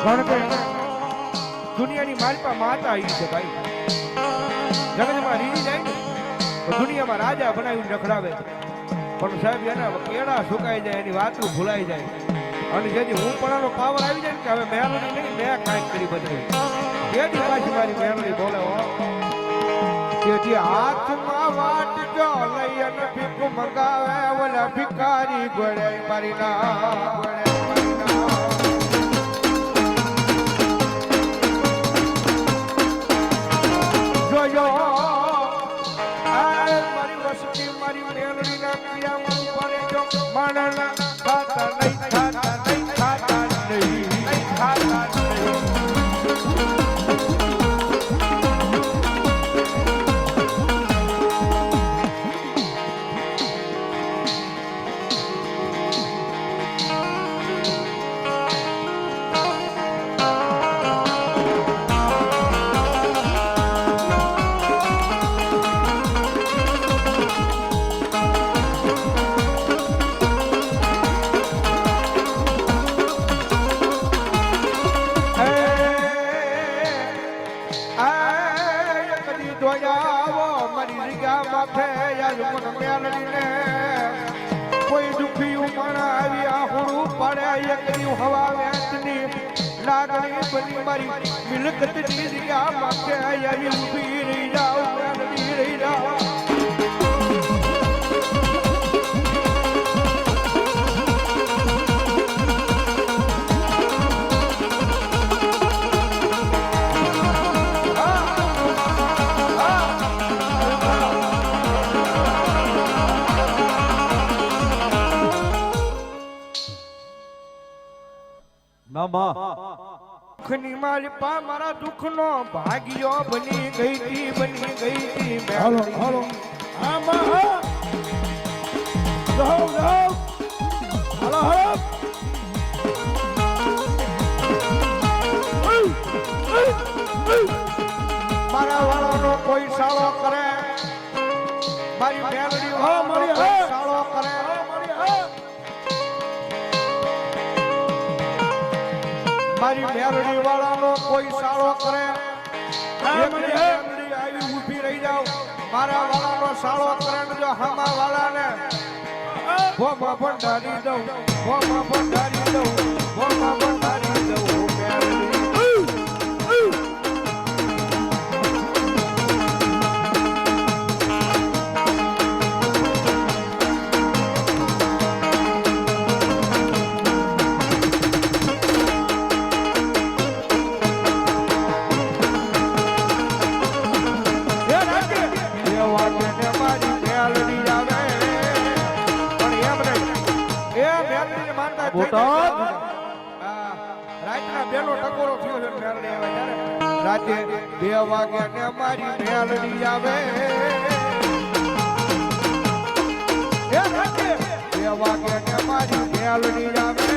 કારણ કે દુનિયાની માલપા માતા આવી છે ભાઈ. જગતમાં રીડી જાય ને તો દુનિયામાં રાજા બનાવીને રખડાવે પણ સાહેબ એના કેળા સુકાઈ જાય, એની વાતું ભૂલાઈ જાય. અને જેથી હું પણ પાવર આવી જાય ને કે હવે મેલોડી નહીં, મેં કાંઈક કરી બદલી જેથી પાછી મારી મેલોડી બોલે તેથી હાથમાં વાટજો લઈ અને ભીખ મંગાવે ઓલા ભિખારી ગોળે મારી ના જોયો મારી વસ્તી મારી મેલડી ના ક્રિયામાં પડે જો માણના ખાતા નહીં ખાતા નહીં ખાતા નહીં ખાતા નહીં. કોઈ દુખિયું માણા આવી આહુડું પડે એકની હવા વેચની લાગણી બની મારી મિલકતની જગ્યા માથે આવી ઊભી રહી જાઓ, મેલડી રહી જાઓ. દુઃખની માલપા મારા દુઃખનો ભાગ્યો બની ગઈ તી હાલો હાલો આમાં હા જાઓ જાઓ હાલો હાલો મારા વાળાનો કોઈ સાળો કરે, મારી મેલડી વાળાનો કોઈ સાળો કરે, મારી મેલડી વાળાનો કોઈ સાળો કરે, મેલડી આવી ઊભી રહી જાવ. મારા વાળાનો સાળો કરે ને જો હામા વાળાને ભોમાં ભંડારી દઉં, ભોમાં ભંડારી દઉં, ભોમાં ભંડારી દઉં મેલડી. રાતના બેનો ટકોરો થયો છે મેલડી આવે ત્યારે રાતે 2 વાગે ને મારી મેલડી આવે, રાતે 2 વાગે ને મારી મેલડી આવે.